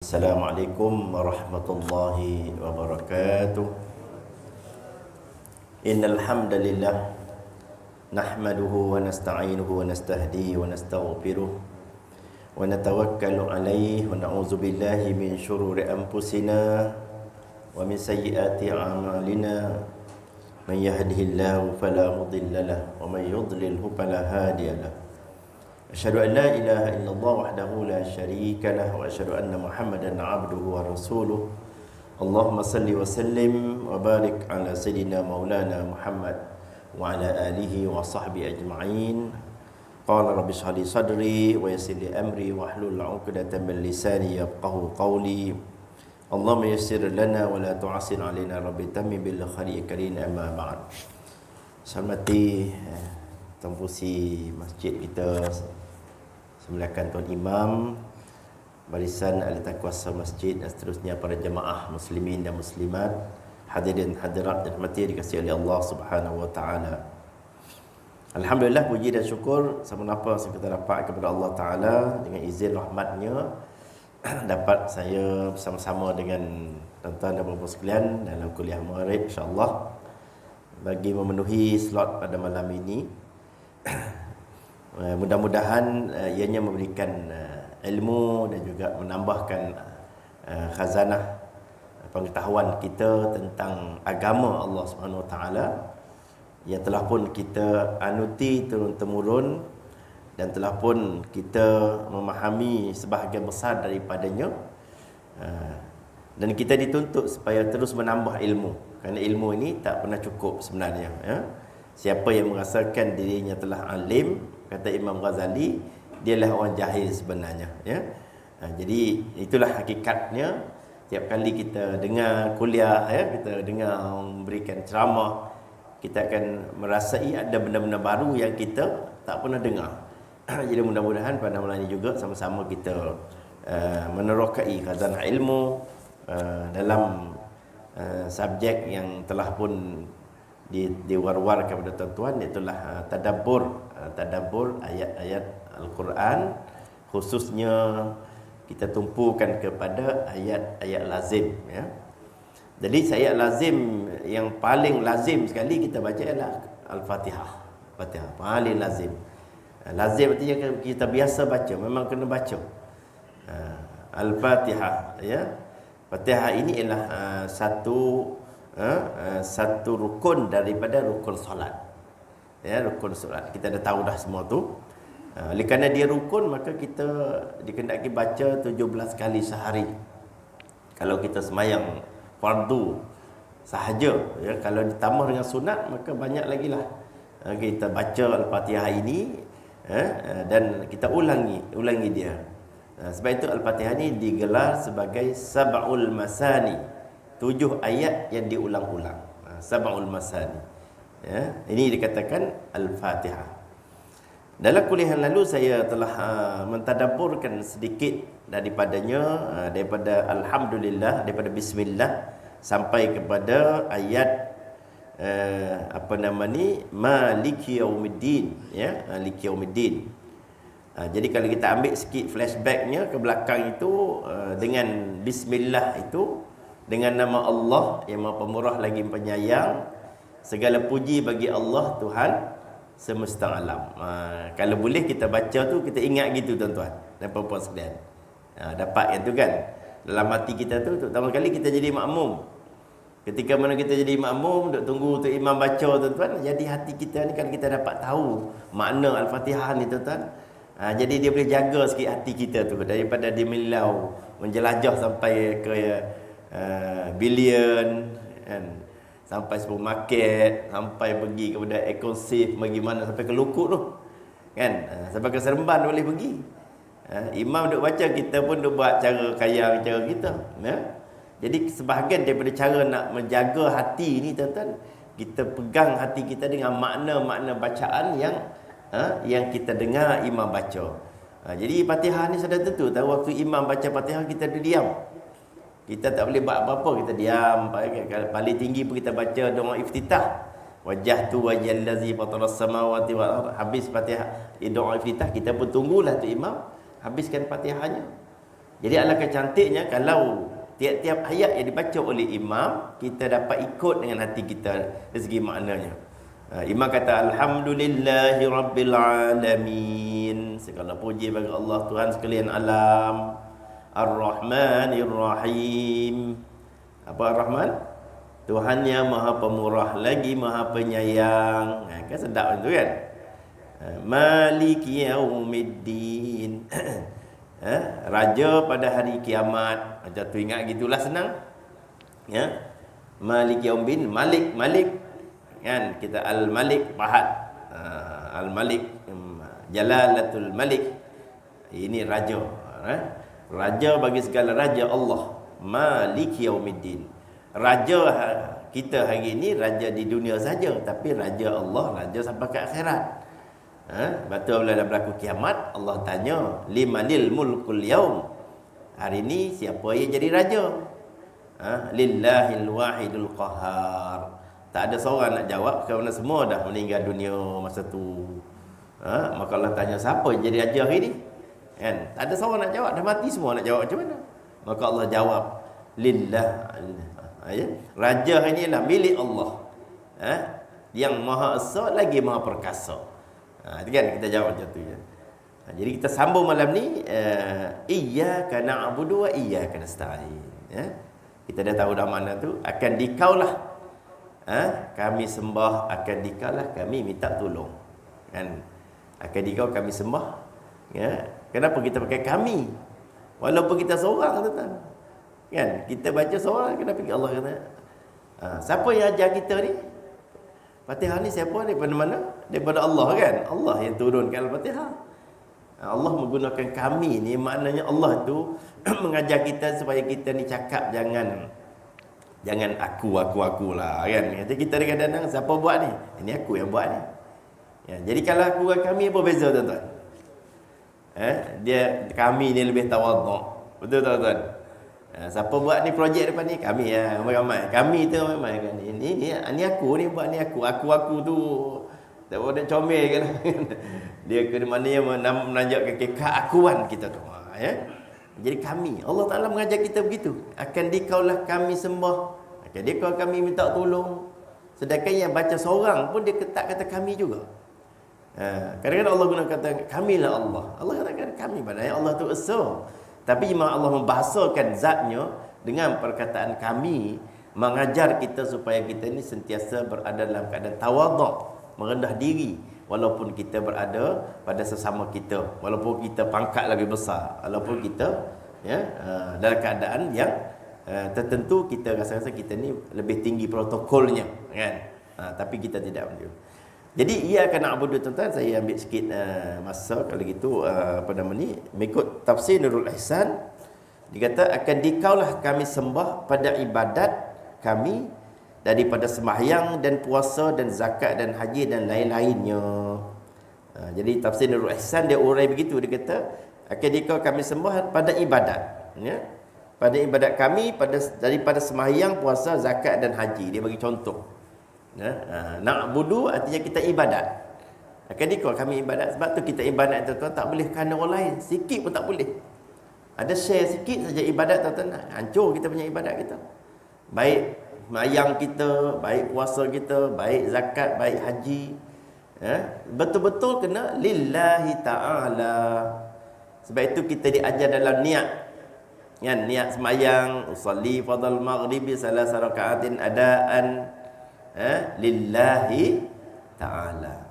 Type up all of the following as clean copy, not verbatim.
Assalamualaikum warahmatullahi wabarakatuh. Innal hamdalillah nahmaduhu wa nasta'inuhu wa nastahdihi wa nastaghfiruh wa natawakkalu alayhi wa na'udzu billahi min shururi anfusina wa min sayyiati a'malina. Man yahdihillahu fala mudilla lahu wa man yudlilhu fala hadiya lahu. Asyhadu an la ilaha illallah wahdahu la syarika lah wa asyhadu anna Muhammadan abduhu wa rasuluh. Allahumma salli wa sallim wa barik ala sayyidina maulana Muhammad wa ala alihi wa sahbihi ajma'in. Qala rabbi shrah li sadri wa yassir li amri wa hlul 'uqdatam min lisani yafqahu qawli. Allahumma yassir lana wa la tu'assir alaina rabbi tammi bil khairi karim amma ba'd. Hormati tembusi masjid kita, semulakan Tuan Imam, barisan ahli taqwa masjid dan seterusnya, para jemaah muslimin dan muslimat, hadirin hadirat dan rahmati dikasihi oleh Allah Subhanahu wa taala. Alhamdulillah, puji dan syukur sama apa yang kita dapat kepada Allah taala, dengan izin rahmatnya dapat saya bersama-sama dengan tuan-tuan dan puan-puan sekalian dalam kuliah Maghrib insya-Allah bagi memenuhi slot pada malam ini. Mudah-mudahan ianya memberikan ilmu dan juga menambahkan khazanah pengetahuan kita tentang agama Allah Subhanahu Wa Taala yang telah pun kita anuti turun-temurun dan telah pun kita memahami sebahagian besar daripadanya, dan kita dituntut supaya terus menambah ilmu, kerana ilmu ini tak pernah cukup sebenarnya, ya. Siapa yang merasakan dirinya telah alim, kata Imam Ghazali, dialah orang jahil sebenarnya, ya. Jadi itulah hakikatnya. Tiap kali kita dengar kuliah, ya, kita dengar memberikan ceramah, kita akan merasai ada benda-benda baru yang kita tak pernah dengar. Jadi mudah-mudahan pada malam ini juga sama-sama kita menerokai khazanah ilmu dalam subjek yang telah pun diwar-war kepada tuan-tuan, itulah tadabbur ayat-ayat Al-Quran, khususnya kita tumpukan kepada ayat-ayat lazim, ya. Jadi ayat lazim yang paling lazim sekali kita baca ialah Al-Fatihah. Fatihah paling lazim. Lazim artinya kita biasa baca, memang kena baca. Al-Fatihah, ya. Fatihah ini ialah satu rukun daripada rukun solat, ya, rukun solat. Kita dah tahu dah semua tu. Oleh kerana dia rukun, maka kita dikehendaki baca 17 kali sehari. Kalau kita semayang fardu sahaja, ya, kalau ditambah dengan sunat maka banyak lagi lah kita baca Al-Fatihah ini, dan kita ulangi dia. Sebab itu Al-Fatihah ini digelar sebagai sab'ul masani, 7 ayat yang diulang-ulang. Sab'ul masani, ya, ini dikatakan Al-Fatihah. Dalam kuliah yang lalu saya telah mentadabburkan sedikit daripadanya, daripada Alhamdulillah, daripada Bismillah sampai kepada ayat Maliki Yaumiddin, ya, Maliki Yaumiddin. Jadi kalau kita ambil sikit flashbacknya ke belakang itu, dengan Bismillah itu, dengan nama Allah yang Maha Pemurah lagi Penyayang, segala puji bagi Allah Tuhan semesta alam. Kalau boleh kita baca tu, kita ingat gitu tuan-tuan dan puan-puan sekalian. Dapat yang tu kan dalam hati kita tu. Pertama kali kita jadi makmum, ketika mana kita jadi makmum, duk tunggu tu imam baca tuan-tuan, jadi hati kita ni kan kita dapat tahu makna Al-Fatihah ni tuan-tuan. Jadi dia boleh jaga sikit hati kita tu daripada dia melilau menjelajah sampai ke bilion, kan, sampai supermarket, sampai pergi kepada ekosif, bagaimana sampai ke Lukut tu, kan, sampai ke Seremban boleh pergi. Imam duk baca, kita pun duk buat cara kayang cara kita, ya. Jadi sebahagian daripada cara nak menjaga hati ni tuan-tuan, kita pegang hati kita dengan makna-makna bacaan yang kita dengar imam baca. Jadi Fatihah ni sudah tentu tahu, waktu imam baca Fatihah kita diam. Kita tak boleh buat apa-apa, kita diam. Paling tinggi pun kita baca doa iftitah. Wajjahtu wajhal ladzi fataras samawati wal ardh. Habis Fatihah, doa iftitah, kita pun tunggulah tu imam habiskan Fatihahnya. Jadi alangkah cantiknya kalau tiap-tiap ayat yang dibaca oleh imam kita dapat ikut dengan hati kita dari segi maknanya. Imam kata alhamdulillahi rabbil alamin, segala puji bagi Allah Tuhan sekalian alam, ar-rahmanir rahim. Apa ar-rahman? Tuhan yang maha pemurah lagi maha penyayang. Kan sedap itu kan. Maliki yaumiddin. Raja pada hari kiamat. Macam tu ingat gitulah senang. Ya. Maliki yaumiddin, Malik kan kita al-Malik Fahad. Al-Malik Jalalatul Malik. Ini raja. Raja bagi segala raja Allah. Maliki yaumiddin. Raja kita hari ini raja di dunia saja, tapi raja Allah raja sampai ke akhirat. Betul bila berlaku kiamat Allah tanya limanil mulkul yaum, hari ini siapa yang jadi raja? Lillahil wahidul qahar. Tak ada seorang nak jawab kerana semua dah meninggal dunia masa tu. Maka Allah tanya siapa yang jadi raja hari ini? Kan? Tak ada seorang nak jawab, dah mati semua, nak jawab macam mana? Maka Allah jawab lillah. Raja hari ini lah milik Allah. Yang maha esa lagi maha perkasa. Itu kan kita jawab macam tu ya. Jadi kita sambung malam ni iyyaka na'budu wa iyyaka nasta'in. Kita dah tahu dah mana tu, akan dikaulah kami sembah, akan dikaulah kami minta tolong. Kan? Akan dikau kami sembah. Ya. Kenapa kita pakai kami? Walaupun kita seorang tuan. Kan? Kita baca seorang, kenapa Allah kata siapa yang ajar kita ni? Fatihah ni siapa? Daripada mana? Daripada Allah kan? Allah yang turunkan Al-Fatihah. Allah menggunakan kami ni, maknanya Allah tu mengajar kita supaya kita ni cakap jangan aku lah kan. Kata kita kadang-kadang siapa buat ni? Ini aku yang buat ni. Ya, jadi kalau aku dengan kami apa beza tuan-tuan? Dia kami ni lebih tawaduk. Betul tuan-tuan? Siapa buat ni projek depan ni? Kami ya, ramai-ramai. Kami tu ramai kan. Ini aku ni buat ni aku tu. Tak boleh comel kan. Dia ke mana yang menanjak ke keakuan kita tu. Ya. Jadi kami, Allah Taala mengajar kita begitu. Akan dikaulah kami sembah. Akan dikau kami minta tolong. Sedangkan yang baca seorang pun dia tak kata kami juga. Kadang-kadang Allah guna kata kamilah Allah. Allah katakan kami, maknanya Allah tu esa. Tapi memang Allah membahasakan zatnya dengan perkataan kami, mengajar kita supaya kita ni sentiasa berada dalam keadaan tawaduk, merendah diri walaupun kita berada pada sesama kita, walaupun kita pangkat lebih besar, walaupun kita dalam keadaan yang tertentu kita rasa-rasa kita ni lebih tinggi protokolnya kan. Tapi kita tidak begitu. Jadi ia akan na'budu tuan-tuan, saya ambil sikit masa kalau gitu mengikut tafsir Nurul Ihsan, dikata akan dikaulah kami sembah pada ibadat kami daripada sembahyang dan puasa dan zakat dan haji dan lain-lainnya. Jadi tafsir Nurul Ihsan dia urai begitu, dia kata akan dikau kami sembah pada ibadat, ya. Pada ibadat kami daripada sembahyang, puasa, zakat dan haji. Dia bagi contoh. Na'budu artinya kita ibadat. Akan dikau kami ibadat. Sebab tu kita ibadat tuan-tuan tak boleh kerana orang lain. Sikit pun tak boleh. Ada share sikit saja ibadat tuan-tuan, hancur kita punya ibadat kita. Baik sembahyang kita, baik puasa kita, baik zakat, baik haji. Betul-betul kena lillahi ta'ala. Sebab itu kita diajar dalam niat. Kan, niat sembahyang, usalli fadal maghribi salasa raka'atin adaan lillahi ta'ala.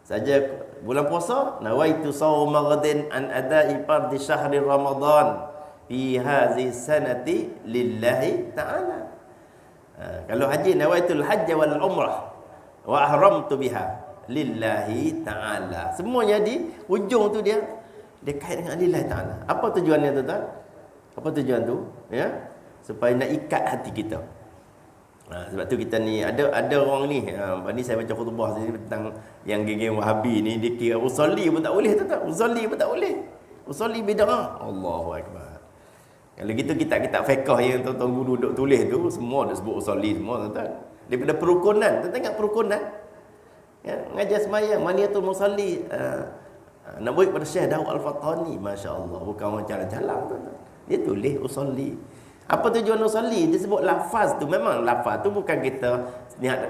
Saja bulan puasa, nawaitu sawma ghadin an ada'i fardhi syahri ramadan fi hadhihi sanati lillahi ta'ala. Kalau haji, nawaitul hajj wal umrah wa ahramtu biha lillahi ta'ala. Semuanya di ujung tu dia kait dengan lillahi ta'ala. Apa tujuannya tuan-tuan? Apa tujuan tu? Ya, supaya nak ikat hati kita. Sebab tu kita ni ada orang ni, ni saya baca khutbah tentang yang geng-geng Wahabi ni, dia kira usolli pun tak boleh tuan-tuan. Usolli pun tak boleh. Usolli bid'ah. Allahu akbar. Kalau gitu kitab-kitab fiqh yang tuan-tuan guru duk tulis tu semua dah sebut usolli semua tuan-tuan. Daripada perukunan, tuan-tuan ingat perukunan? Ya, mengajar sembahyang, maniatul musalli. Nak buat pada Syekh Daud Al-Fatani, masya-Allah, bukan orang jalan-jalan tuan-tuan. Dia tulis usolli. Apa tujuan usolli? Dia sebut lafaz tu. Memang lafaz tu bukan kita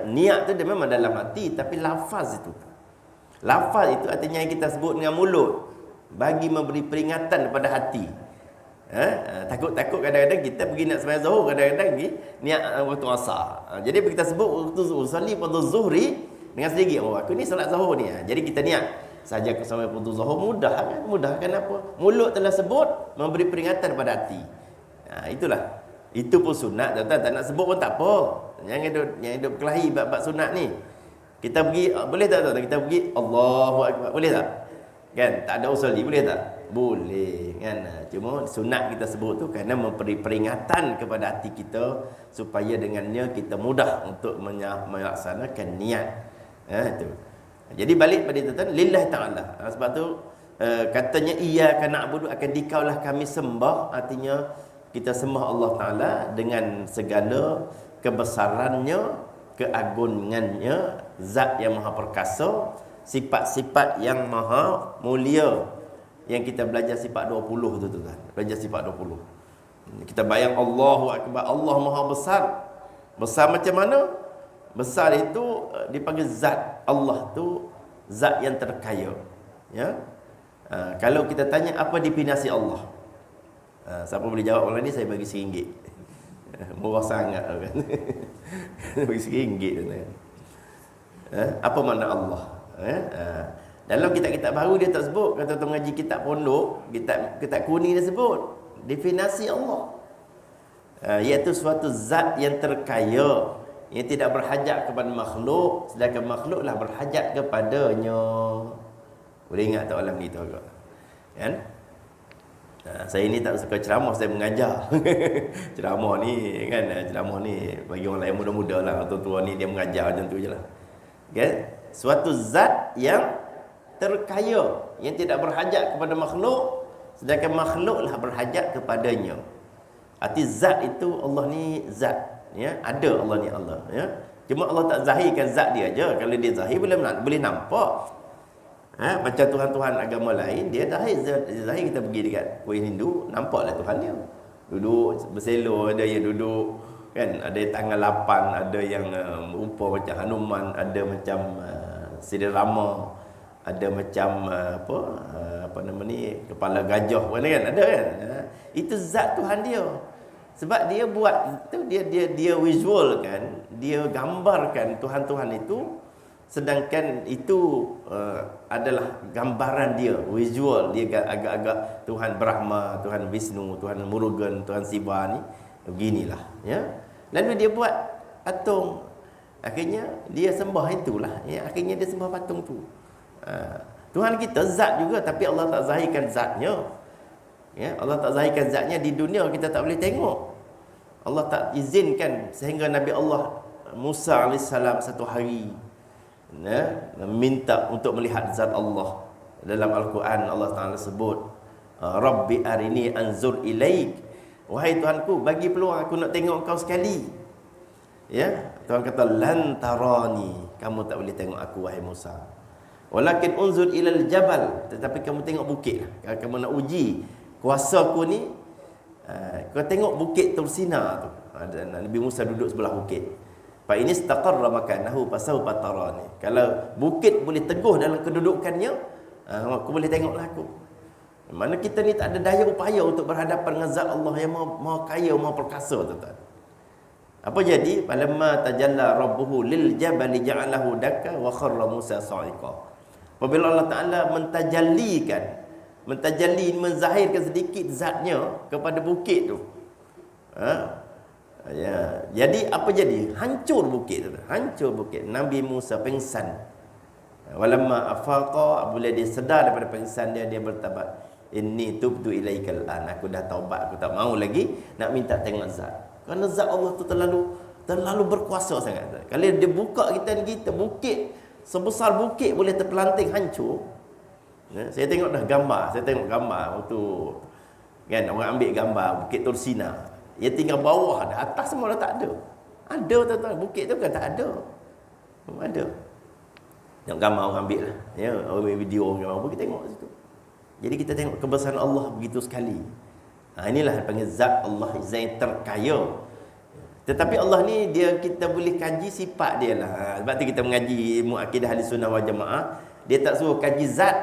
niat tu dia memang dalam hati, tapi lafaz itu. Lafaz itu artinya yang kita sebut dengan mulut bagi memberi peringatan kepada hati. Takut-takut kadang-kadang kita pergi nak sembahyang zuhur, kadang-kadang pergi niat waktu asar. Jadi kita sebut waktu usolli waktu zuhri dengan sendiri. Oh, aku ni solat zuhur ni. Jadi kita niat saja ke sampai waktu zuhur, mudah kan? Mudah kan apa? Mulut telah sebut memberi peringatan pada hati. Itulah. Itu pun sunat, tuan-tuan. Tak nak sebut pun tak apa. Yang hidup kelahi bab sunat ni. Kita pergi, boleh tak tuan-tuan? Kita pergi Allahu Akbar. Boleh tak? Kan? Tak ada usolli, boleh tak? Boleh kan. Cuma sunat kita sebut tu kerana memberi peringatan kepada hati kita supaya dengannya kita mudah untuk melaksanakan niat. Itu. Jadi balik pada tuan-tuan, lillahi ta'ala. Sebab tu katanya iyyaka na'budu, akan dikaulah kami sembah, artinya kita sembah Allah Ta'ala dengan segala kebesarannya, keagungannya, zat yang maha perkasa, sifat-sifat yang maha mulia. Yang kita belajar sifat 20 tu tuan. Belajar sifat 20. Kita bayang Allahu Akbar, Allah maha besar. Besar macam mana? Besar itu dipanggil zat. Allah tu zat yang terkaya. Ya. Kalau kita tanya apa definisi Allah? Siapa boleh jawab malam ni, saya bagi RM1. Murah sangat kan. Bagi RM1 tuan. Apa makna Allah? Dalam kitab-kitab baru dia tak sebut. Kata tuan mengaji kitab pondok, kitab kuning dia sebut definisi Allah, iaitu suatu zat yang terkaya, yang tidak berhajat kepada makhluk, sedangkan makhluklah berhajat kepadanya. Boleh ingat tak alam ni tu agak? Kan? Saya ni tak suka ceramah, saya mengajar. Ceramah ni kan, ceramah ni bagi orang lain muda-muda lah, tua-tua ni dia mengajar macam tu je lah. Okay? Suatu zat yang terkaya, yang tidak berhajat kepada makhluk, sedangkan makhluklah berhajat kepadanya. Arti zat itu, Allah ni zat, ya, ada Allah ni Allah, ya. Cuma Allah tak zahirkan zat dia aja. Kalau dia zahir boleh nampak. Macam Tuhan-Tuhan agama lain, dia zahir kita pergi dekat kuil Hindu, nampaklah Tuhan dia. Duduk berselo, ada yang duduk kan, ada yang tangan lapan, ada yang rupa macam Hanuman, ada macam Sri Rama, ada macam apa nama ni, kepala gajah mana kan, ada kan. Itu zat Tuhan dia. Sebab dia buat itu, dia visual kan, dia gambarkan Tuhan-Tuhan itu, sedangkan itu adalah gambaran dia, visual dia, agak-agak Tuhan Brahma, Tuhan Vishnu, Tuhan Murugan, Tuhan Siva ni beginilah, ya. Lalu dia buat patung, akhirnya dia sembah itulah, ya. Akhirnya dia sembah patung tu. Tuhan kita zat juga, tapi Allah tak zahirkan zatnya, ya. Allah tak zahirkan zatnya di dunia, kita tak boleh tengok. Allah tak izinkan sehingga Nabi Allah Musa AS satu hari minta untuk melihat zat Allah. Dalam Al-Quran Allah Ta'ala sebut, Rabbi arini anzur ilaik, wahai Tuhanku, bagi peluang aku nak tengok kau sekali. Ya, Tuhan kata lan tarani, kamu tak boleh tengok aku wahai Musa. Walakin unzur ilal jabal, tetapi kamu tengok bukit lah. Kalau kamu nak uji kuasa aku ni, kau tengok bukit Tursina tu. Nabi Musa duduk sebelah bukit. Fa ini istaqarra makanahu fasawfa tarani. Kalau bukit boleh teguh dalam kedudukannya, aku boleh tengoklah aku. Mana kita ni tak ada daya upaya untuk berhadapan dengan zat Allah yang maha kaya, maha perkasa, tuan-tuan. Apa jadi? Falamma tajalla rabbuhu lil jabali ja'alahu dakka wa kharra Musa sa'iqa. Apabila Allah Ta'ala menzahirkan sedikit zatnya kepada bukit tu, ya. Jadi apa jadi? Hancur bukit tu. Hancur bukit. Nabi Musa pengsan. Walamma afaqa, apabila dia sedar daripada pengsan dia bertabat. Inni tubtu ilaikal an. Aku dah taubat, aku tak mau lagi nak minta tengok zat. Kerana zat Allah tu terlalu berkuasa sangat. Kalau dia buka kita bukit sebesar bukit boleh terpelanting hancur. Ya, saya tengok gambar waktu kan orang ambil gambar Bukit Tursina. Dia tinggal bawah dah, atas semua dah tak ada. Ada tuan-tuan, bukit tu kan tak ada. Ada. Tengok gambar orang ambil lah. Ya, orang ambil video gambar, kita tengok situ. Jadi kita tengok kebesaran Allah begitu sekali. Inilah panggil zat Allah, zat yang terkaya. Tetapi Allah ni dia kita boleh kaji sifat dia lah. Sebab tu kita mengaji ilmu akidah ahli sunnah wal jamaah, dia tak suruh kaji zat.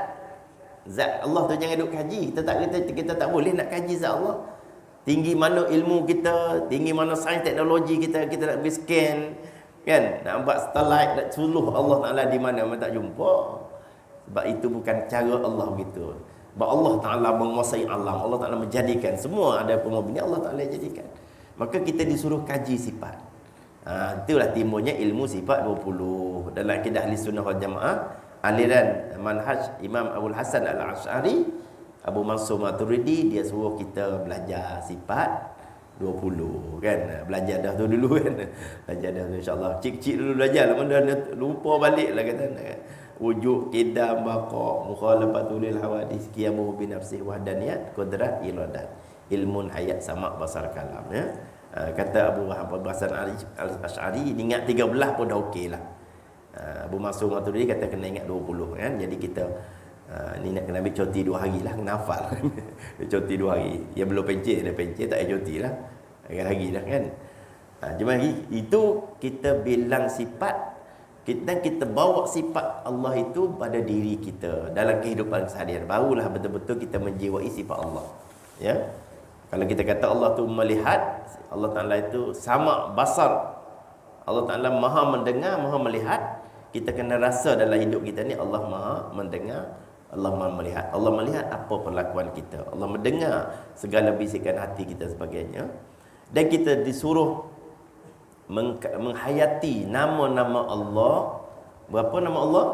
Zat Allah tu jangan duk kaji. Kita tak boleh nak kaji zat Allah. Tinggi mana ilmu kita, tinggi mana sains teknologi kita nak pergi scan kan, nak buat satellite, nak suluh Allah Taala di mana mana tak jumpa. Sebab itu bukan cara Allah begitu. Sebab Allah Taala menguasai alam, Allah Taala menjadikan semua ada pemabini Allah Taala jadikan. Maka kita disuruh kaji sifat. Itulah timbulnya ilmu sifat 20 dalam akidah ahli sunnah wal jamaah, aliran manhaj Imam Abdul Hasan Al-Asy'ari, Abu Mansur Maturidi. Dia suruh kita belajar sifat 20 kan. Belajar dah tu dulu kan. Belajar dah tu insya-Allah. Cik-cik dulu belajar lama dah lupa baliklah kata. Wujud, qidam, baqa, mukhalafatul hawadis, qiyamu bi nafsihi wahdaniyat, qudrat, iradat, ilmun hayat, sama basar kalam ya. Kata Abu Hasan Al-Asy'ari, ingat 13 pun dah okeylah. Abu Mansur Maturidi kata kena ingat 20 kan. Jadi kita ni nak kena ambil cuti 2 hari lah, kena hafal. Cuti 2 hari. Yang belum pencet, dah pencet tak payah cuti lah. Hari dah kan. Cuma itu kita bilang sifat, kita bawa sifat Allah itu pada diri kita dalam kehidupan seharian. Barulah betul-betul kita menjiwai sifat Allah. Ya. Kalau kita kata Allah tu melihat, Allah Ta'ala itu sama basar, Allah Ta'ala maha mendengar, maha melihat. Kita kena rasa dalam hidup kita ni Allah maha mendengar, Allah maha melihat. Allah melihat apa perlakuan kita, Allah mendengar segala bisikan hati kita sebagainya. Dan kita disuruh menghayati nama-nama Allah. Berapa nama Allah?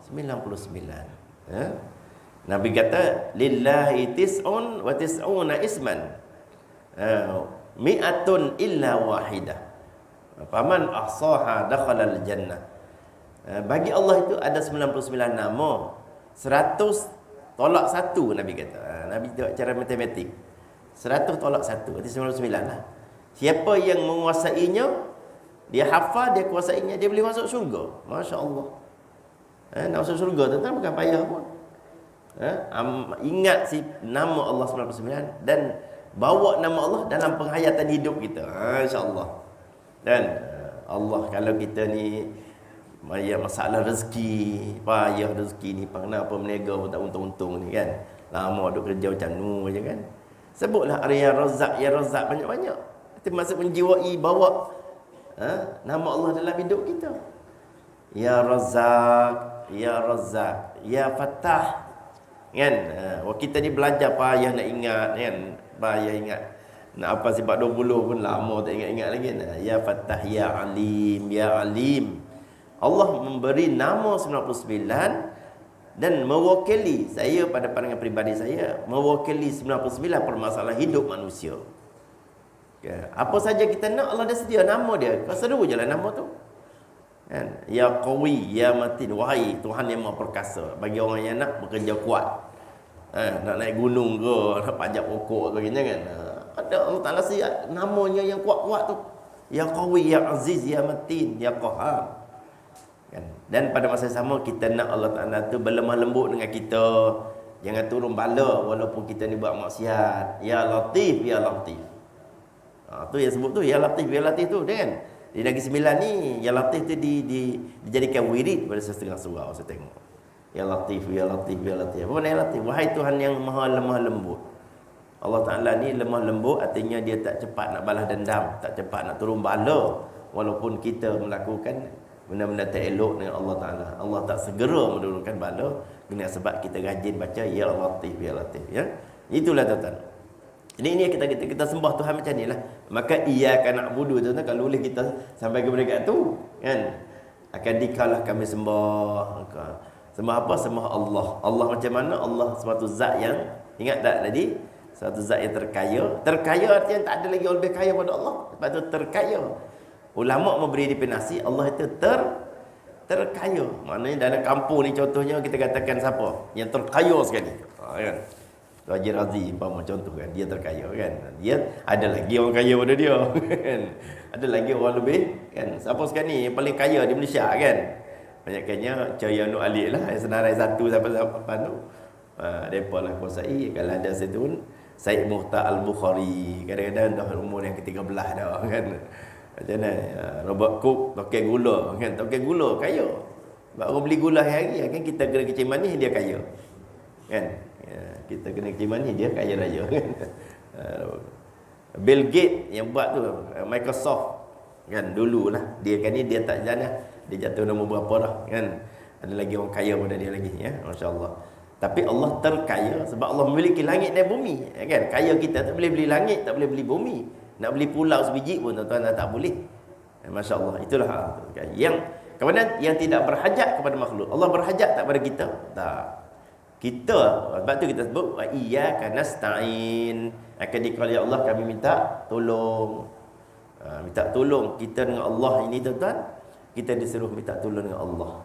99 ya? Nabi kata lillahi tis'un wa tis'una isman mi'atun illa wahidah faman ahsaha dakhala al-jannah. Bagi Allah itu ada 99 nama, 100 tolak 1 Nabi kata. Nabi tengok cara matematik, 100 tolak 1 berarti 99 lah. Siapa yang menguasainya, dia hafal, dia kuasainya, dia boleh masuk syurga. Masya-Allah. Nak masuk syurga tu bukan payah pun. Ingat si nama Allah 99 dan bawa nama Allah dalam penghayatan hidup kita. Insya-Allah. Dan Allah, kalau kita ni masalah rezeki, payah rezeki ni, kenapa berniaga pun tak untung-untung ni kan. Lama duk kerja macam nu je kan. Sebutlah Ya Razzaq, Ya Razzaq banyak-banyak. Itu maksud menjiwai, bawa nama Allah dalam hidup kita. Ya Razzaq, Ya Razzaq, Ya Fattah. Kan? Kita ni belajar payah nak ingat kan. Payah ingat. Nak apa sifat 20 pun lama tak ingat-ingat lagi. Ya Fattah, Ya Alim, Ya Alim. Allah memberi nama 99 dan mewakili saya, pada pandangan peribadi saya, mewakili 99 permasalahan hidup manusia. Apa saja kita nak, Allah dah sedia nama dia. Kau seru je lah nama tu kan? Ya Qawi, Ya Matin. Wahai Tuhan yang Maha Perkasa, bagi orang yang nak bekerja kuat, nak naik gunung ke, nak pajak pokok sebagainya kan, ada Allah Ta'ala siap namanya yang kuat-kuat tu. Ya Qawi, Ya Aziz, Ya Matin, Ya Qahhar kan? Dan pada masa sama kita nak Allah Ta'ala tu berlemah lembut dengan kita, jangan turun bala walaupun kita ni buat maksiat. Ya Latif, Ya Latif. Tu yang sebut tu Ya Latif, Ya Latif tu kan. Di Negeri Sembilan ni Ya Latif tu dijadikan wirid pada setengah surau. Saya tengok Ya Latif, Ya Latif, Ya Latif. Apa makna Ya Latif? Wahai Tuhan yang maha lemah lembut. Allah Ta'ala ni lemah lembut, artinya dia tak cepat nak balas dendam, tak cepat nak turun bala walaupun kita melakukan benda-benda tak elok dengan Allah Ta'ala. Allah tak segera menurunkan bala dengan sebab kita rajin baca Ya Latif, Ya Latif ya. Itulah tuan-tuan. Jadi ini kita sembah Tuhan macam ni lah. Maka iyyaka na'budu tu kalau boleh kita sampai ke peringkat tu kan, akan dikalah kami sembah. Sembah apa? Sembah Allah. Allah macam mana? Allah suatu zat yang, ingat tak tadi? Suatu zat yang terkaya. Terkaya artinya tak ada lagi orang lebih kaya pada Allah. Sebab tu terkaya. Ulama memberi definisi Allah itu terkaya. Maknanya dalam kampung ni contohnya kita katakan siapa yang terkaya sekali. Kan? Haji Razi umpama contoh kan, dia terkaya kan. Dia ada lagi orang kaya pada dia kan. Ada lagi orang lebih kan. Siapa sekarang ni yang paling kaya di Malaysia kan? Banyaknya Cahaya Nur Alik lah, yang senarai 1 sampai 8 tu. Depa lah kuasai. Kalau ada Said Muhtar Al-Bukhari, kadang-kadang dah umur yang ke-13 dah kan. Macam mana? Robert Cook, token gula kan, token gula kaya. Sebab orang beli gula hari kan, kita kena kecil manis dia kaya. Kan? Kita kena kecil manis dia kaya raya kan. Bill Gates yang buat tu Microsoft kan dululah. Dia kan ni dia tak jana, dia jatuh nombor berapa dah kan. Ada lagi orang kaya pada dia lagi ya, masya-Allah. Tapi Allah terkaya sebab Allah memiliki langit dan bumi kan. Kaya kita tak boleh beli langit, tak boleh beli bumi. Nak beli pulau sebiji pun tuan-tuan tak boleh. Masya-Allah, itulah yang kemudian yang tidak berhajat kepada makhluk. Allah berhajat tak pada kita? Tak. Kita, sebab tu kita sebut wa iyyaka nasta'in. Akan dikali Allah kami minta tolong. Minta tolong kita dengan Allah ini tuan-tuan. Kita disuruh minta tolong dengan Allah.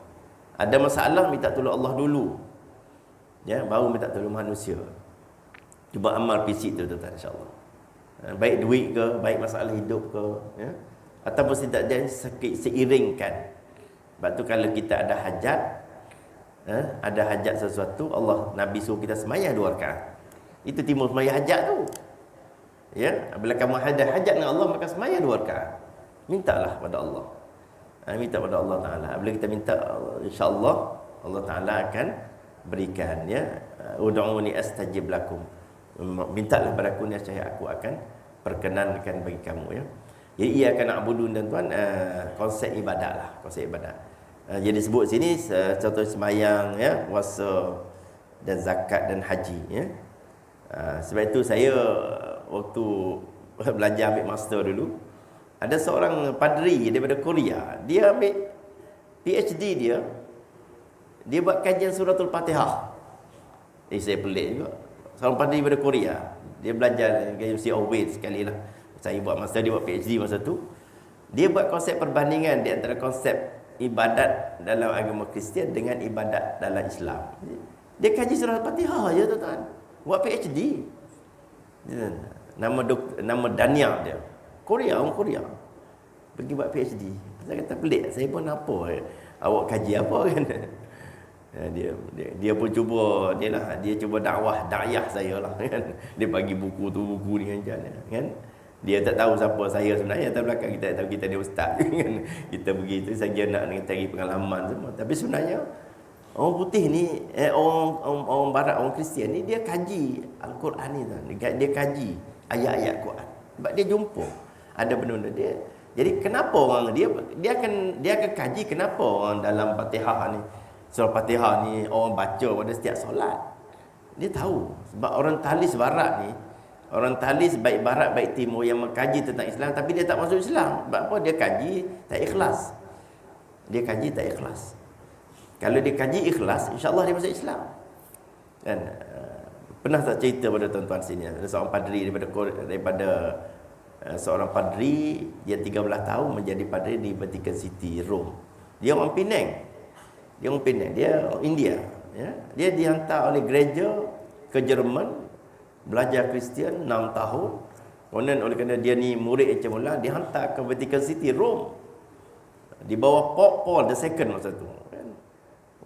Ada masalah minta tolong Allah dulu. Ya, baru minta tolong manusia. Cuba amal fisik tu tuan-tuan insya-Allah. Baik duit ke, baik masalah hidup ke, ya. Ataupun tidak jadi seiringkan. Sebab tu kalau kita ada hajat, ada hajat sesuatu, Allah Nabi suruh kita sembahyang 2 rakaat. Itu timur sembahyang hajat tu. Ya, bila kamu ada hajat dengan Allah maka sembahyang 2 rakaat. Mintalah pada Allah. Minta pada Allah Taala. Bila kita minta, insya-Allah Allah Taala akan berikan ya. Ud'uni astajib lakum. Mintalah padaku nescaya aku akan perkenankan bagi kamu ya. Jadi ia akan na'budun dan tuan konsep ibadat lah, konsep ibadat. Jadi sebut sini contoh sembahyang ya, puasa dan zakat dan haji ya. Sebab itu saya waktu belajar ambil master dulu, ada seorang padri daripada Korea, dia ambil PhD dia buat kajian suratul Fatihah. Saya pelik juga. Seorang padri daripada Korea, dia belajar di University of Wales sekali lah. Saya buat master, dia buat PhD masa tu. Dia buat konsep perbandingan di antara konsep ibadat dalam agama Kristian dengan ibadat dalam Islam. Dia kaji surah Al-Fatihah je tuan-tuan. Buat PhD. Nama Dania dia. Korea, orang Korea. Pergi buat PhD. Saya kata pelik. Saya pun apa? Awak kaji apa kan? Dia pun cuba dia cuba dakwah saya lah kan. Dia bagi buku tu buku ni kan. Dia tak tahu siapa saya sebenarnya, atas belakang kita tahu kita ni ustaz kan. Kita begitu saja nak cari pengalaman semua. Tapi sebenarnya orang putih ni orang barat, orang Kristian ni dia kaji Al-Quran ni tuan. Dia kaji ayat-ayat Quran. Sebab dia jumpa ada benda-benda dia. Jadi kenapa orang dia akan kaji kenapa orang dalam Fatihah ni, surah Fatihah ni orang baca pada setiap solat. Dia tahu sebab orang talis barat ni, orang talis baik barat baik timur yang mengkaji tentang Islam tapi dia tak masuk Islam. Sebab apa? Dia kaji tak ikhlas. Dia kaji tak ikhlas. Kalau dia kaji ikhlas, insya-Allah dia masuk Islam. Kan? Pernah tak cerita pada tuan-tuan sini, ada seorang padri daripada seorang padri, dia 13 tahun menjadi padri di Vatican City, Rome. Dia orang Penang. Dia orang Penang, dia India, ya. Dia dihantar oleh gereja ke Jerman belajar Kristian 6 tahun. Kemudian oleh kerana dia ni murid cemerlang, dihantar ke Vatican City, Rome. Di bawah Pope Paul II masa tu.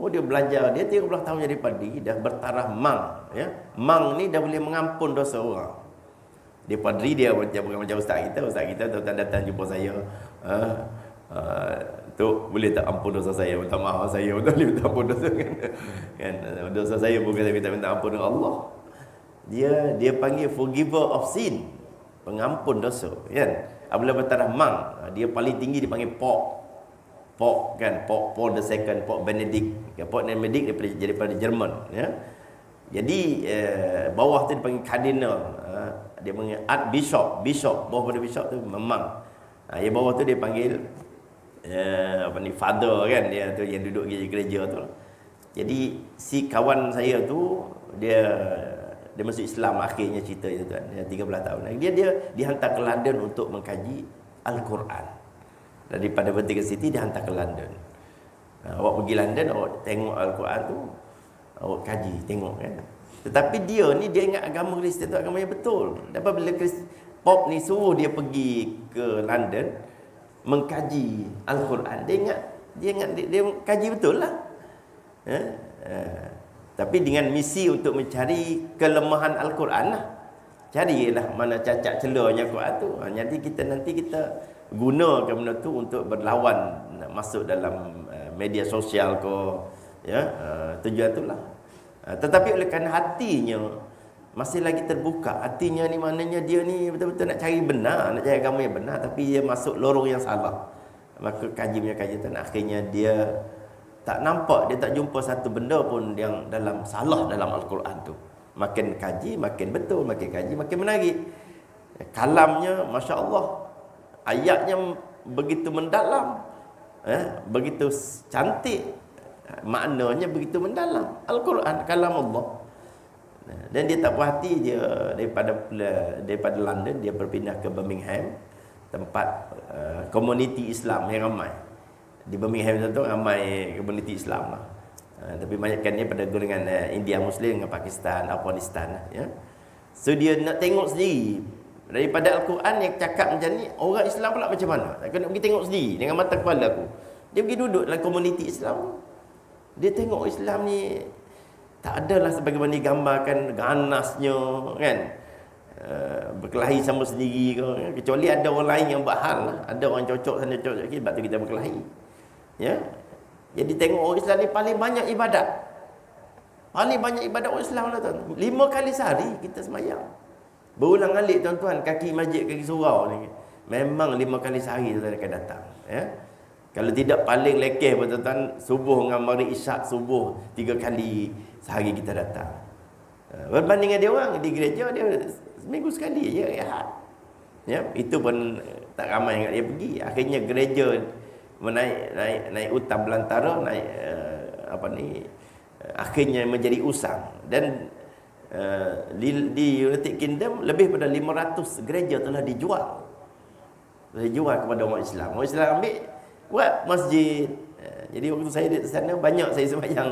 Oh, dia belajar, dia 13 tahun jadi padri, dah bertaraf mang, ya. Mang ni dah boleh mengampun dosa orang. Dia padri, dia macam ustaz kita tuan-tuan datang jumpa saya. Tu boleh tak ampun dosa saya, minta maaf saya, betul boleh minta ampun dosa kan. Dosa saya bukan saya minta ampun dengan Allah. Dia panggil forgiver of sin, pengampun dosa kan. Apabila bertaraf mang, dia paling tinggi dipanggil Pope kan, Pope Paul II, Pope Benedict. Pope Benedict daripada Jerman ya. Jadi bawah tu dipanggil cardinal, dia panggil bishop, bawah pada bishop tu memang. Yang bawah tu dia panggil father kan, dia tu yang duduk di gereja tu. Jadi si kawan saya tu dia masuk Islam akhirnya cerita itu tuan. Dia 13 tahun. Dia dihantar ke London untuk mengkaji Al-Quran. Daripada Vatican City dihantar ke London. Awak pergi London, awak tengok Al-Quran tu, awak kaji, tengok kan. Tetapi dia ingat agama Kristian tu agama yang betul. Dapat bila Pop ni suruh dia pergi ke London mengkaji Al-Quran, dia ingat dia kaji betul lah. Tapi dengan misi untuk mencari kelemahan Al-Quran lah. Carilah mana cacat celahnya Quran tu. Jadi nanti kita gunakan benda tu untuk berlawan, masuk dalam media sosial ke, ya, tujuan itulah. Tetapi oleh kerana hatinya masih lagi terbuka, hatinya ni maknanya dia ni betul-betul nak cari benar, nak cari agama yang benar, tapi dia masuk lorong yang salah. Maka kaji tu, akhirnya dia tak nampak, dia tak jumpa satu benda pun yang dalam salah dalam Al-Quran tu. Makin kaji makin betul, makin kaji makin menarik. Kalamnya Masya Allah, ayatnya begitu mendalam, begitu cantik, maknanya begitu mendalam. Al-Quran kalam Allah. Dan dia tak puas hati, dia daripada London dia berpindah ke Birmingham, tempat komuniti Islam yang ramai. Di Birmingham tu ramai komuniti Islam lah. Tapi banyakkan dia pada golongan India Muslim dengan Pakistan, Afghanistan, ya. So dia nak tengok sendiri daripada Al-Quran yang cakap macam ni, orang Islam pula macam mana. Aku nak pergi tengok sendiri dengan mata kepala aku. Dia pergi duduk dalam komuniti Islam. Dia tengok Islam ni tak adalah sebagaimana digambarkan, ganasnya kan, berkelahi sama sendiri ke, kecuali ada orang lain yang buat hal lah. Ada orang cocok sana cocok lagi, sebab tu kita berkelahi, ya. Jadi tengok orang Islam ni paling banyak ibadat. Paling banyak ibadat orang Islam lah tuan. 5 kali sehari kita semayang. Berulang-alik tuan-tuan, kaki masjid, kaki surau ni. Memang 5 kali sehari tuan akan datang, ya. Kalau tidak paling lekeh pun tuan-tuan, subuh dengan maghrib isyak subuh 3 kali sehari kita datang. Berbanding dengan dia orang di gereja, dia seminggu sekali je rehat. Ya, itu pun tak ramai yang dia pergi. Akhirnya gereja naik utang belantara, naik akhirnya menjadi usang. Dan di United Kingdom lebih pada 500 gereja telah dijual kepada orang Islam. Orang Islam ambil buat masjid. Jadi waktu saya di sana, banyak saya sembahyang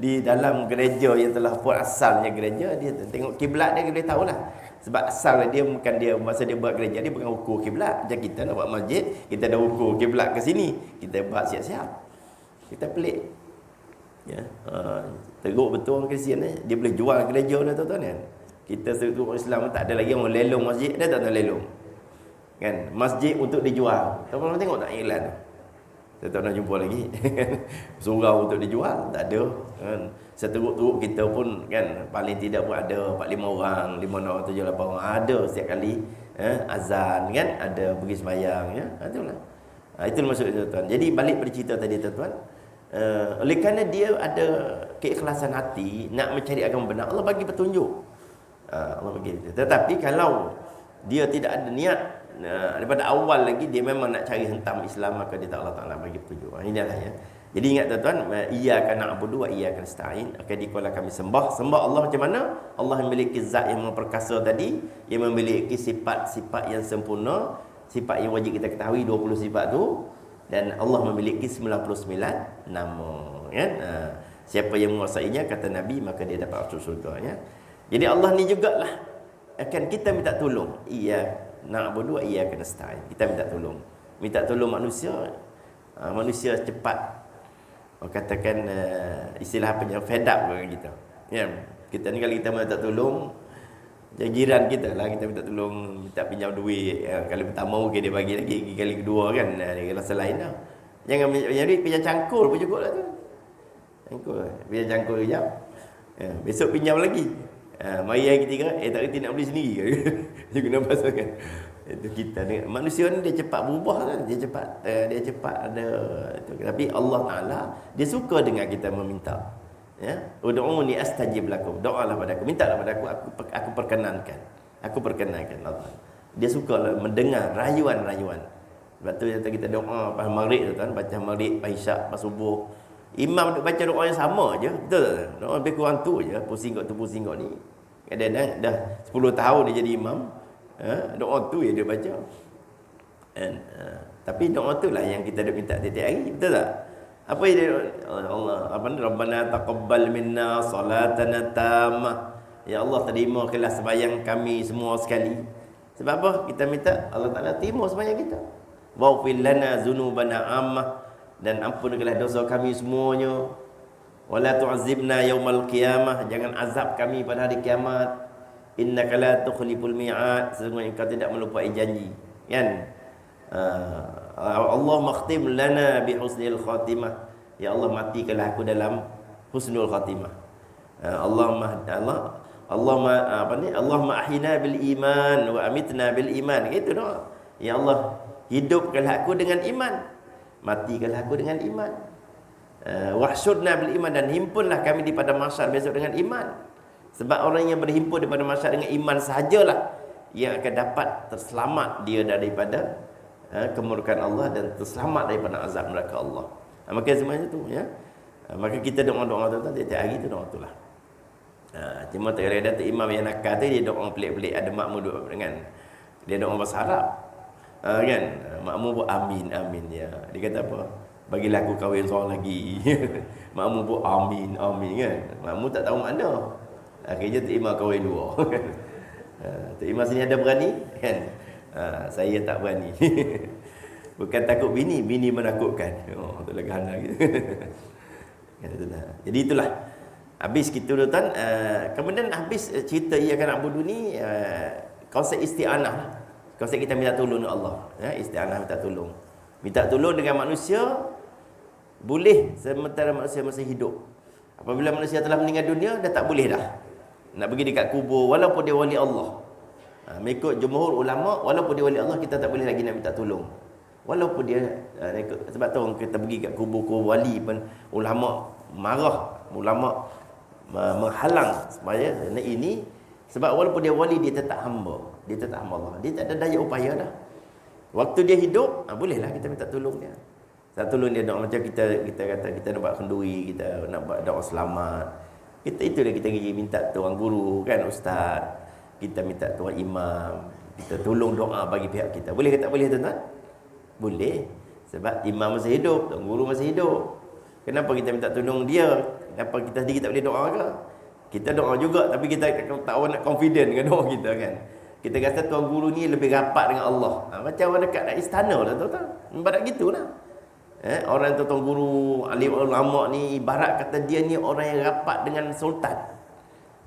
di dalam gereja yang telah buat asalnya gereja. Dia tengok kiblat dia boleh tahulah. Sebab asal dia bukan dia, masa dia buat gereja dia bukan ukur kiblat. Macam kita nak buat masjid, kita dah ukur kiblat ke sini, kita buat siap-siap. Kita pelik. Ya, teruk betul orang Kristian ni. Dia boleh jual gereja dah tuan-tuan kan. Kita sebagai orang Islam tak ada lagi orang lelong masjid, dia tak tahu lelong. Kan, masjid untuk dijual. Tuan-tuan tengok tak iklan tu? Saya tak nak jumpa lagi. Surau untuk dijual, tak ada kan. Seteruk-teruk kita pun kan, paling tidak pun ada 4-5 orang, 5 orang, 7-8 orang ada setiap kali azan kan, ada pergi sembahyang, ya. Itulah. Itu maksud tuan-tuan. Jadi balik pada cerita tadi tuan-tuan, oleh kerana dia ada keikhlasan hati nak mencari agama benar, Allah bagi petunjuk. Allah bagi. Tetapi kalau dia tidak ada niat, daripada awal lagi dia memang nak cari hentam Islam, maka dia tak, Allah Ta'ala bagi petunjuk. Inilah ya. Jadi ingat tuan-tuan, iyyaka na'budu wa iyyaka nasta'in. Dikala kami sembah Allah macam mana? Allah memiliki zat yang maha perkasa tadi, yang memiliki sifat-sifat yang sempurna, sifat yang wajib kita ketahui, 20 sifat tu. Dan Allah memiliki 99 nama, kan? Siapa yang menguasainya, kata Nabi, maka dia dapat masuk surga, ya. Jadi Allah ni jugalah akan kita minta tolong. Na'budu wa iyyaka nasta'in. Kita minta tolong. Minta tolong manusia. Manusia cepat, orang katakan istilah apa yang fed up dengan kita. Ya. Kita ni kalau kita minta tolong, jadi jiran kita lah, kita minta tolong, minta pinjam duit. Kali pertama mungkin dia bagi lagi, kali kedua kan dia rasa lain lah. Jangan pinjam duit, pinjam cangkul pun cukup lah tu. Cangkul, pinjam cangkul kejap. Besok pinjam lagi. Mari hari ketiga, tak kerti nak beli sendiri ke? Dia guna pasal kan. Itu kita ni. Manusia ni dia cepat berubah kan. Dia cepat ada itu. Tapi Allah Ta'ala dia suka dengan kita meminta. Ya. Ud'uni astajib lakum. Doalah padaku, mintalah padaku, aku perkenankan. Aku perkenankan Allah. Dia suka mendengar rayuan-rayuan. Sebab tu kita doa pas maghrib tu kan, baca maghrib, pas isyak, pas subuh. Imam duk baca doa yang sama je. Betul tak? Doa lebih kurang tu je. Pusing kot tu, pusing kot ni. Kadang-kadang dah 10 tahun dia jadi imam. Doa tu je dia baca. Tapi doa tu lah yang kita duk minta tiap-tiap hari. Betul tak? Apa yang dia Allah, apa ni? Rabbana taqabbal minna salatana tammah. Ya Allah, terimakanlah sembahyang kami semua sekali. Sebab apa? Kita minta Allah Ta'ala terima sembahyang kita. Waghfir lana dzunubana ammah. Dan ampunkanlah dosa kami semuanya. Wala tu'azibna yaumal qiyamah. Jangan azab kami pada hari kiamat. innaka la tukhliful mi'ad, sesungguhnya engkau tidak melupai janji, kan? Allah makhtim lana bi husnil khatimah, ya Allah matikanlah aku dalam husnul khatimah. Allahumma ahyina bil iman wa amitna bil iman, gitu doa. Ya Allah, hidupkanlah aku dengan iman, matikanlah aku dengan iman. Wahsyurna bil iman, dan himpunlah kami di pada mahsyar besok dengan iman. Sebab orang yang berhimpun di pada mahsyar dengan iman sahajalah yang akan dapat terselamat dia daripada kemurkaan Allah dan terselamat daripada azab neraka Allah. Maka semuanya tu, ya. Maka kita doa-doa tu tiap hari tu doa tu lah. Cuma terkadang Datuk Imam yang nakal tu dia doa pelik-pelik, ada makmum doa dengan dia doa bahasa Arab. Kan? Makmum pun amin amin, ya. Dia kata apa? Bagilah aku kahwin seorang lagi. Makmum pun amin amin, kan. Makmum tak tahu makna. Akhirnya Datuk Imam kahwin dua. Datuk Imam sini ada berani, kan? Saya tak berani. Bukan takut bini, bini menakutkan. Oh, tu lagi hana gitu. Jadi itulah. Habis kita tuan, kemudian habis cerita ia akan abudu ni, konsep isti'anah lah. Konsep kita minta tolong dengan Allah, ya, isti'anah, minta tolong. Minta tolong dengan manusia boleh sementara manusia masih hidup. Apabila manusia telah meninggal dunia, dah tak boleh dah nak pergi dekat kubur walaupun dia wali Allah. Mengikut jumhur ulama, walaupun dia wali Allah, kita tak boleh lagi nak minta tolong. Walaupun dia sebab tu kita pergi kat kubur-kubur wali pun ulama marah, ulama menghalang supaya ini, sebab walaupun dia wali, dia tetap hamba, dia tetap hamba Allah, dia tak ada daya upaya dah. Waktu dia hidup, bolehlah kita minta tolong dia. Kita tolong dia doa, macam kita kata kita nak buat kenduri, kita nak buat doa selamat. Itu dia kita pergi minta tuan guru, kan, ustaz. Kita minta tuan imam, kita tolong doa bagi pihak kita. Boleh ke tak boleh, tuan-tuan? Boleh. Sebab imam masih hidup, tuan guru masih hidup. Kenapa kita minta tolong dia? Kenapa kita sendiri tak boleh doa ke? Kita doa juga, tapi kita tak nak confident dengan doa kita, kan. Kita rasa tuan guru ni lebih rapat dengan Allah. Macam orang dekat nak istana lah, tuan-tuan. Ibarat gitulah. Orang tuan guru, alim ulama ni ibarat kata dia ni orang yang rapat dengan sultan.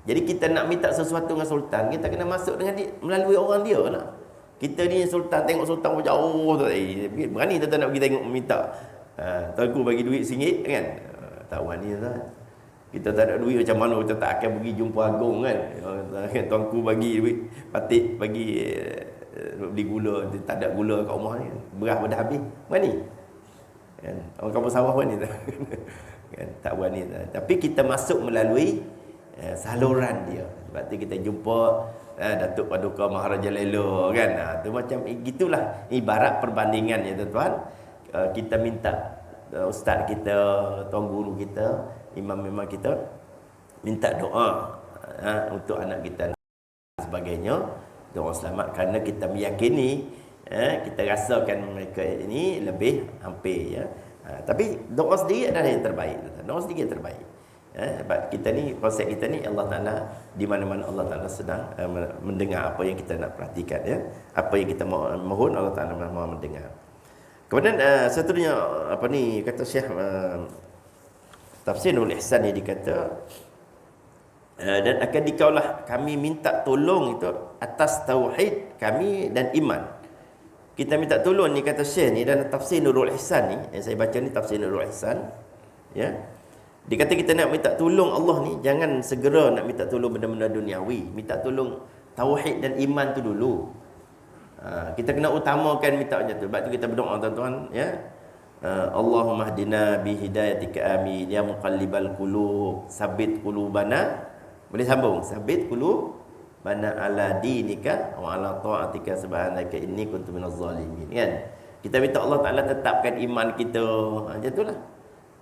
Jadi kita nak minta sesuatu dengan sultan, kita kena masuk dengan dia, melalui orang dia lah. Kita ni sultan, tengok sultan jauh tu, berani tuan nak pergi tengok minta. Tuanku bagi duit RM1, kan. Tak berani tuan. Kita tak ada duit macam mana kita tak akan pergi jumpa agung, kan. Tuanku bagi duit patik, bagi beli gula, dia tak ada gula kat rumah ni. Beras dah habis. Berani? Kan? Orang kampung sawah berani tak? Kan? Tak berani tak? Tapi kita masuk melalui saluran dia. Sebab tu kita jumpa Datuk Paduka Maharaja Lela, kan. Tu macam gitulah ibarat perbandingan, ya tuan-tuan. Kita minta ustaz kita, tuan guru kita, imam-imam kita minta doa untuk anak kita sebagainya, doa selamat, kerana kita meyakini kita rasakan mereka ini lebih hampir, ya. Tapi doa sendiri adalah yang terbaik. Doa sendiri yang terbaik. Sebab kita ni, konsep kita ni, Allah Ta'ala di mana-mana Allah Ta'ala sedang mendengar apa yang kita nak perhatikan, ya. Apa yang kita mohon, Allah Ta'ala mahu mendengar. Kemudian seterusnya apa ni kata Syekh Tafsir Nurul Ihsan ni dikata, dan akan dikaulah kami minta tolong itu atas tauhid kami dan iman. Kita minta tolong ni, kata Syekh ni dalam Tafsir Nurul Ihsan ni, yang saya baca ni Tafsir Nurul Ihsan, ya. Dia kata kita nak minta tolong Allah ni, jangan segera nak minta tolong benda-benda duniawi. Minta tolong tauhid dan iman tu dulu. Kita kena utamakan minta macam tu. Sebab tu kita berdoa, tuan-tuan, ya. Allahumma hdina bi hidayatika amin, ya muqallibal qulub sabbit qulubana. Boleh sambung, sabbit qulubana ala dinika wa ala ta'atika subhanaka inni kuntu minaz zalimin, kan. Kita minta Allah Taala tetapkan iman kita, macam itulah.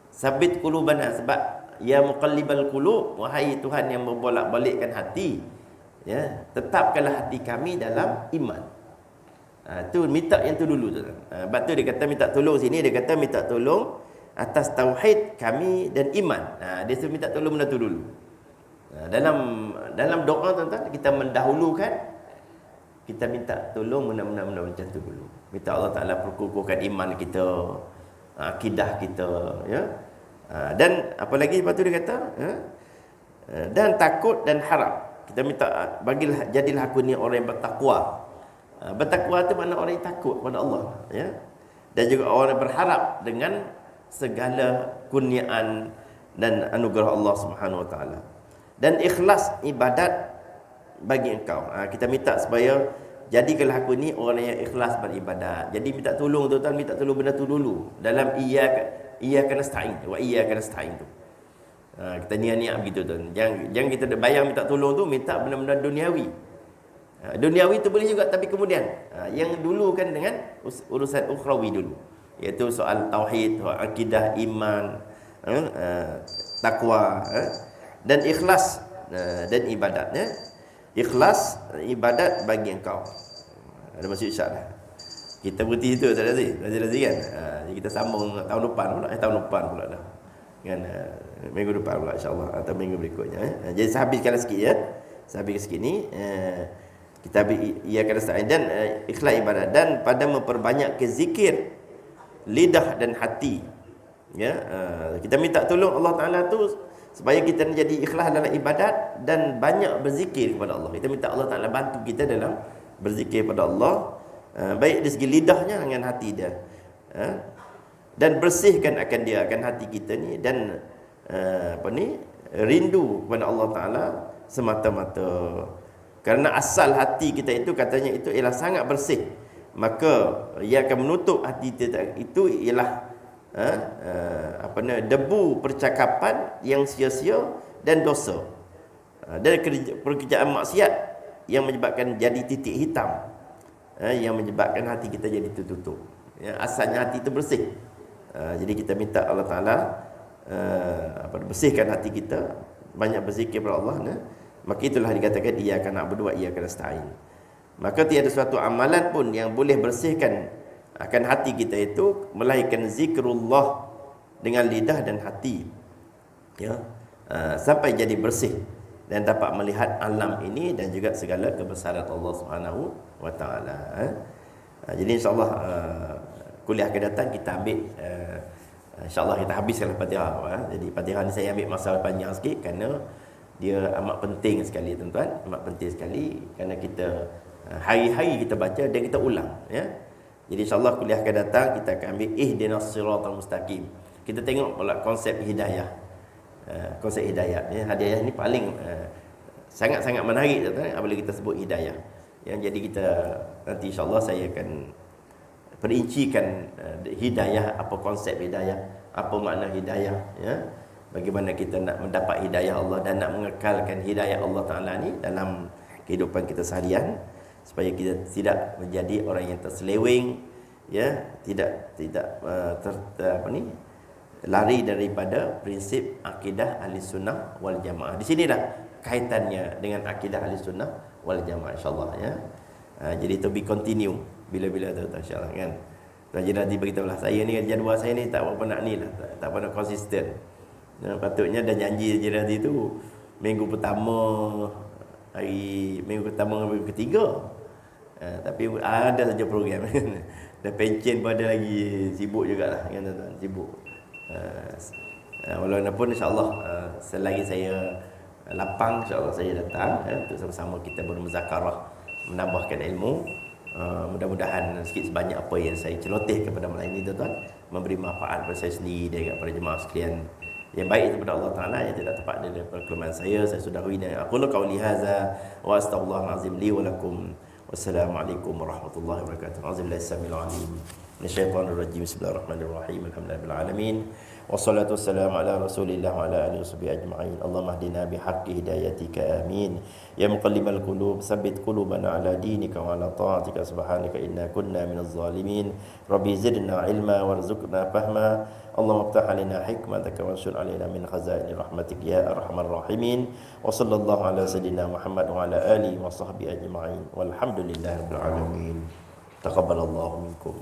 Sabit qulubana, sebab ya muqallibal qulub, wahai Tuhan yang membolak-balikkan hati, ya, tetapkanlah hati kami dalam iman. Tu minta yang tu dulu tu. Sebab tu dia kata minta tolong sini, dia kata minta tolong atas tauhid kami dan iman. Dia suruh minta tolong benda tu dulu. Dalam doa, tuan-tuan, kita mendahulukan, kita minta tolong benda-benda macam tu dulu. Minta Allah Taala perkukuhkan iman kita, akidah kita, ya. Dan apa lagi lepas tu dia kata, dan takut dan harap. Kita minta bagilah, jadilah aku ni orang yang bertakwa. Bertakwa itu makna orang yang takut kepada Allah, ya. Dan juga orang yang berharap dengan segala kurniaan dan anugerah Allah Subhanahu wa taala. Dan ikhlas ibadat bagi engkau. Kita minta supaya jadikanlah aku ni orang yang ikhlas beribadat. Jadi minta tolong tuan-tuan, minta tolong benda tu dulu. Dalam iyyaka nasta'in wa iyyaka nasta'in tu. Kita niat-niat begitu tuan. Jangan kita bayang minta tolong tu minta benda-benda duniawi. Duniawi tu boleh juga, tapi kemudian yang dulu kan dengan urusan ukhrawi dulu, iaitu soal tauhid, akidah, iman, takwa, dan ikhlas dan ibadatnya. Ikhlas ibadat bagi engkau. Ada maksud insya-Allah. Kita berhenti itu tak ada sih. Razia kan. Jadi kita sambung tahun depan pula, tahun depan pula dah. Dengan minggu depan pula insya-Allah atau minggu berikutnya. Jadi saya habiskan sikit ya. Saya habiskan sikit ni kita ia akan start dan ikhlas ibadat dan pada memperbanyak ke zikir lidah dan hati. Ya, kita minta tolong Allah Taala tu supaya kita menjadi ikhlas dalam ibadat dan banyak berzikir kepada Allah. Kita minta Allah Taala bantu kita dalam berzikir kepada Allah, baik dari segi lidahnya dengan hati dia. Dan bersihkan akan dia, akan hati kita ni, dan rindu kepada Allah Taala semata-mata. Kerana asal hati kita itu katanya itu ialah sangat bersih, maka ia akan menutup hati kita itu ialah debu percakapan yang sia-sia dan dosa, dan pekerjaan maksiat yang menyebabkan jadi titik hitam, yang menyebabkan hati kita jadi tertutup. Ya, asalnya hati itu bersih. Jadi kita minta Allah Taala bersihkan hati kita, banyak berzikir kepada Allah. Maka itulah dikatakan iyyaka na'budu wa iyyaka nasta'in. Maka tiada suatu amalan pun yang boleh bersihkan akan hati kita itu melainkan zikrullah dengan lidah dan hati, ya, sampai jadi bersih dan dapat melihat alam ini dan juga segala kebesaran Allah Subhanahu wa taala. Jadi insyaallah kuliah akan datang kita ambil insyaallah kita habiskan Fatihah. Jadi Fatihah ni saya ambil masa panjang sikit kerana dia amat penting sekali tuan-tuan, amat penting sekali kerana kita hari-hari kita baca dan kita ulang, ya. Jadi insya-Allah kuliah akan datang kita akan ambil ihdinas siratal mustaqim. Kita tengok pula konsep hidayah. Konsep hidayah ni, hidayah ni paling sangat-sangat menarik tuan-tuan apabila kita sebut hidayah. Yang jadi kita nanti insya-Allah saya akan perincikan hidayah, apa konsep hidayah, apa makna hidayah, ya. Bagaimana kita nak mendapat hidayah Allah dan nak mengekalkan hidayah Allah Taala ni dalam kehidupan kita seharian, supaya kita tidak menjadi orang yang terseleweng, ya, tidak lari daripada prinsip akidah Ahlussunnah wal Jamaah. Di sinilah kaitannya dengan akidah Ahlussunnah wal Jamaah insyaallah, ya. Jadi to be continue bila-bila tu insyaallah kan. Jadi nanti beritahulah saya ni jadual saya ni tak apa nak ni lah, tak apa nak konsisten. Ya, patutnya dah janji je nanti tu minggu pertama, minggu ketiga. Tapi ada saja program. Dah pencen pun ada lagi, sibuk jugalah kan tuan-tuan, sibuk. Walaupun insya-Allah selagi saya lapang insya-Allah saya datang untuk sama-sama kita bermuzakarah, menambahkan ilmu. Mudah-mudahan sikit sebanyak apa yang saya celoteh kepada malam ini tuan-tuan memberi manfaat kepada saya sendiri dan kepada jemaah sekalian. Yang baik itu kepada Allah Taala, yang tidak tepat daripada kelemahan saya sudahi dan aqulu qauli hadza wa astaghfirullahal azim li wa lakum. Wassalamualaikum warahmatullahi wabarakatuh. Auzubillahi samil alim minasyaitonir rajim. Bismillahirrahmanirrahim. Alhamdulillahil alamin. Wassalatu wassalamu ala Rasulillah wa ala alihi washabihi ajma'in. Allahumma hdina bihaqqi hidayatika amin. Ya muqallibal qulub, tsabbit qulubana ala dinika wa ala ta'atika subhanaka inna kunna minaz zalimin. Rabbi zidna ilma warzuqna fahma. Allahumma iftah alaina hikmataka wanshur alaina min khazaini rahmatik ya arhamar rahimin. Wa sallallahu ala sayidina Muhammad wa ala alihi wa sahbihi ajma'in. Walhamdulillahirabbil alamin. Taqabbalallahu minkum.